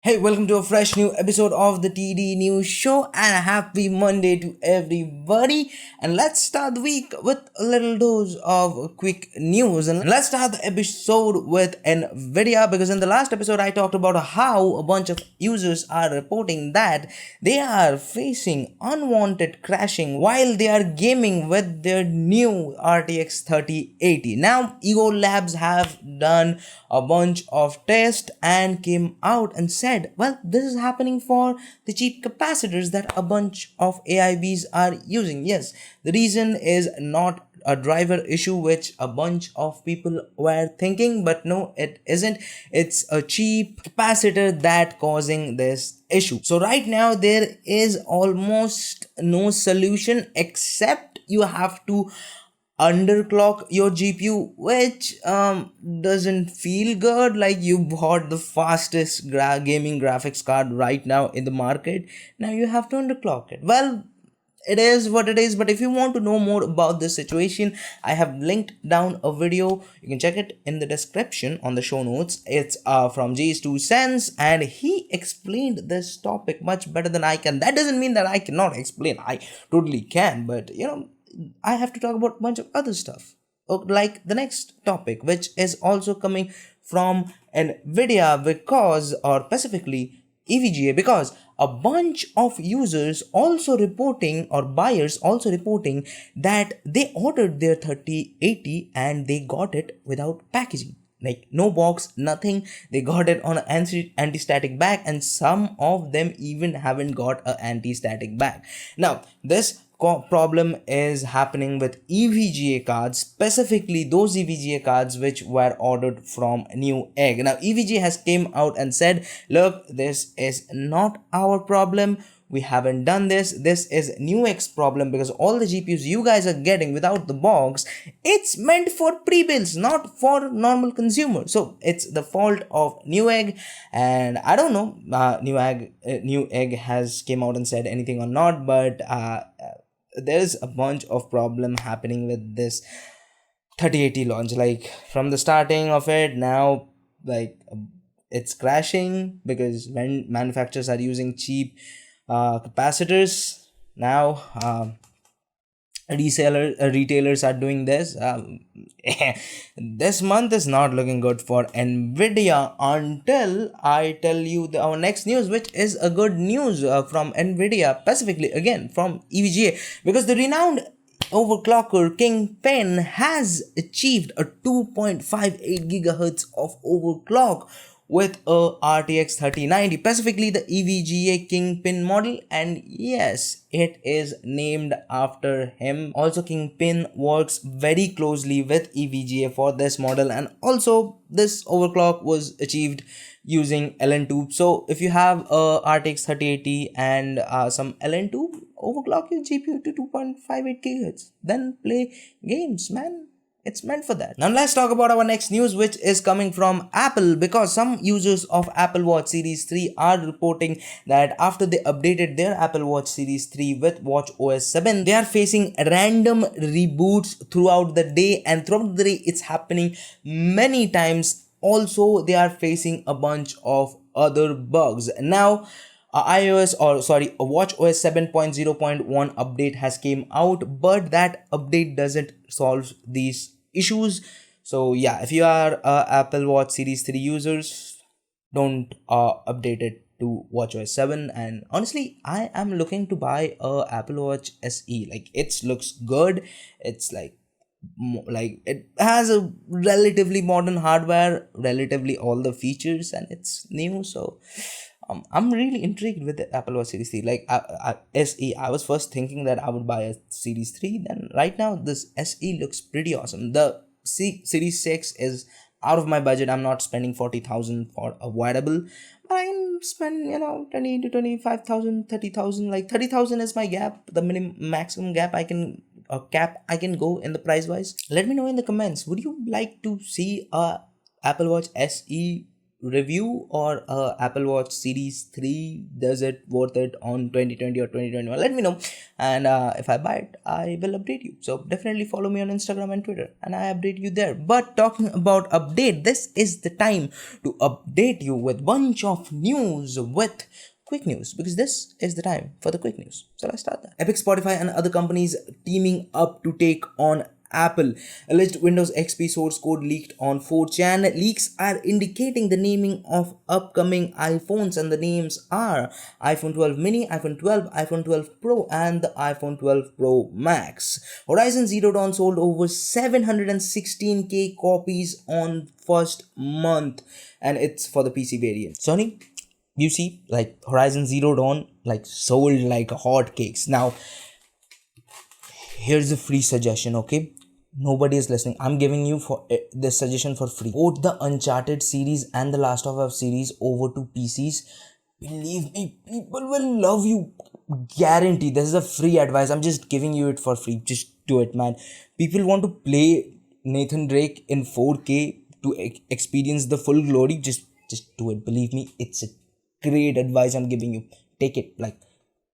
Hey, welcome to a fresh new episode of the TD News Show and a happy Monday to everybody. And let's start the week with a little dose of quick news. And let's start the episode with Nvidia because in the last episode I talked about how a bunch of users are reporting that they are facing unwanted crashing while they are gaming with their new RTX 3080. Now, Ego Labs have done a bunch of tests and came out and said, well, this is happening for the cheap capacitors that a bunch of AIBs are using. Yes, the reason is not a driver issue which a bunch of people were thinking, but no, it isn't. It's a cheap capacitor that causing this issue. So right now there is almost no solution except you have to underclock your GPU, which doesn't feel good. Like you bought the fastest gaming graphics card right now in the market, now you have to underclock it. Well, it is what it is. But if you want to know more about this situation, I have linked down a video. You can check it in the description on the show notes. It's from J's 2 cents, and he explained this topic much better than I can. That doesn't mean that I cannot explain. I totally can, but I have to talk about a bunch of other stuff. Like the next topic, which is also coming from Nvidia because, or specifically EVGA, because a bunch of users also reporting or buyers also reporting that they ordered their 3080 and they got it without packaging, like no box, nothing. They got it on an anti-static bag, and some of them even haven't got an anti-static bag. Now this problem is happening with EVGA cards, specifically those EVGA cards which were ordered from Newegg. Now EVGA has came out and said, look, this is not our problem, we haven't done this is Newegg's problem, because all the GPUs you guys are getting without the box, it's meant for pre-builds, not for normal consumers. So it's the fault of Newegg, and I don't know Newegg has came out and said anything or not, but there's a bunch of problem happening with this 3080 launch. Like from the starting of it now, like it's crashing because when manufacturers are using cheap capacitors. Now retailers are doing this. This month is not looking good for Nvidia until I tell you our next news, which is a good news from Nvidia, specifically again from EVGA, because the renowned overclocker Kingpin has achieved a 2.58 gigahertz of overclock with a RTX 3090, specifically the EVGA Kingpin model, and yes, it is named after him. Also, Kingpin works very closely with EVGA for this model, and also this overclock was achieved using LN2. So if you have a RTX 3080 and some LN2, overclock your GPU to 2.58 gigahertz, then play games, man. It's meant for that. Now let's talk about our next news, which is coming from Apple, because some users of Apple Watch Series 3 are reporting that after they updated their Apple Watch Series 3 with WatchOS 7, they are facing random reboots throughout the day, and throughout the day it's happening many times. Also, they are facing a bunch of other bugs. Now a WatchOS 7.0.1 update has came out, but that update doesn't solve these issues. So yeah, if you are Apple Watch Series 3 users, don't update it to WatchOS 7. And honestly, I am looking to buy a Apple Watch SE. Like it looks good. It's like it has a relatively modern hardware, relatively all the features, and it's new. So I'm really intrigued with the Apple Watch Series 3. Like SE, I was first thinking that I would buy a Series 3. Then right now, this SE looks pretty awesome. The Series 6 is out of my budget. I'm not spending 40,000 for a wearable. But I can spend 20 to 25,000, 30,000. Like 30,000 is my gap, the maximum gap I can cap I can go in the price wise. Let me know in the comments. Would you like to see a Apple Watch SE review or Apple Watch Series 3, does it worth it on 2020 or 2021? Let me know, and if I buy it, I will update you. So definitely follow me on Instagram and Twitter, and I update you there. But talking about update, this is the time to update you with bunch of news, with quick news, because this is the time for the quick news. So let's start that. Epic, Spotify and other companies teaming up to take on Apple. Alleged Windows XP source code leaked on 4chan. Leaks are indicating the naming of upcoming iPhones, and the names are iPhone 12 mini, iPhone 12, iPhone 12 Pro and the iPhone 12 Pro Max. Horizon Zero Dawn sold over 716k copies on first month, and it's for the PC variant. Sony, you see, like Horizon Zero Dawn like sold like hotcakes. Now here's a free suggestion, okay? Nobody is listening. I'm giving you for this suggestion for free. Port the Uncharted series and the Last of Us series over to PCs. Believe me, people will love you. Guarantee. This is a free advice. I'm just giving you it for free. Just do it, man. People want to play Nathan Drake in 4K to experience the full glory. Just do it. Believe me, it's a great advice I'm giving you. Take it. Like,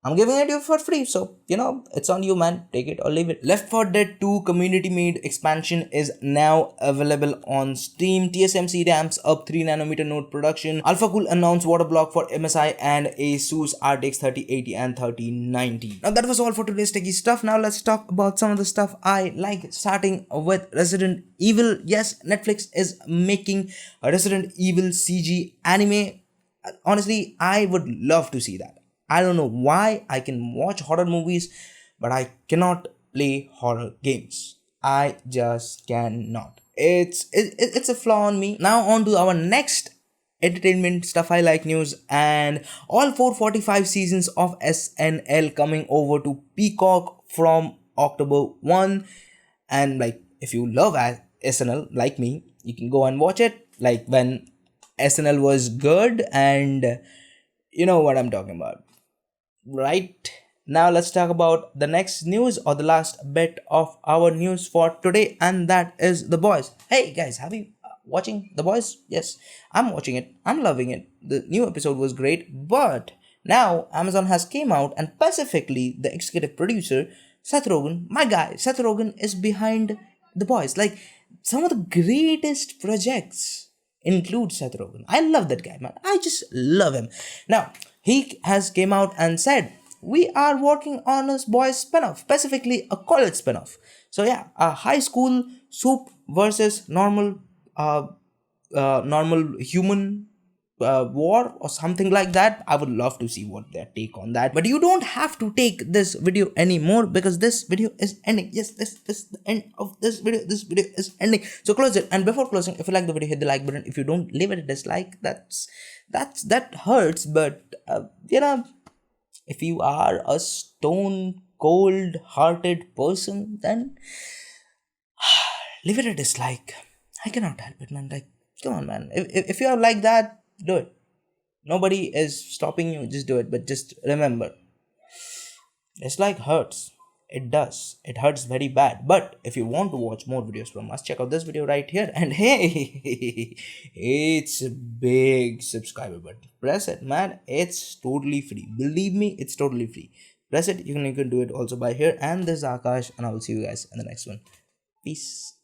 I'm giving it you for free, so it's on you, man. Take it or leave it. Left 4 Dead 2 community made expansion is now available on Steam. TSMC ramps up 3nm node production. Alphacool announced Waterblock for MSI and ASUS RTX 3080 and 3090. Now that was all for today's techie stuff. Now let's talk about some of the stuff I like, starting with Resident Evil. Yes, Netflix is making a Resident Evil CG anime. Honestly, I would love to see that. I don't know why. I can watch horror movies, but I cannot play horror games. I just cannot. It's a flaw on me. Now on to our next entertainment stuff I like news, and all 445 seasons of SNL coming over to Peacock from October 1. And like, if you love SNL like me, you can go and watch it like when SNL was good, and you know what I'm talking about. Right now let's talk about the next news, or the last bit of our news for today, and that is The Boys. Hey guys, have you watching The Boys? Yes, I'm watching it. I'm loving it. The new episode was great, but now Amazon has came out, and specifically the executive producer Seth Rogen, my guy Seth Rogen, is behind The Boys. Like, some of the greatest projects include Seth Rogen. I love that guy, man. I just love him. Now he has came out and said, we are working on a boys spinoff, specifically a college spinoff. So yeah, a high school soup versus normal human war or something like that. I would love to see what their take on that. But you don't have to take this video anymore, because this video is ending. Yes, this is the end of this video. This video is ending. So close it. And before closing, if you like the video, hit the like button. If you don't, leave it a dislike. That hurts. But if you are a stone cold hearted person, then leave it a dislike. I cannot help it, man. Like, come on, man. If you are like that, do it. Nobody is stopping you. Just do it. But just remember, dislike hurts. It does. It hurts very bad. But if you want to watch more videos from us, check out this video right here. And hey, it's a big subscriber button. Press it, man. It's totally free. Believe me, it's totally free. Press it. You can do it also by here. And this is Akash, and I will see you guys in the next one. Peace.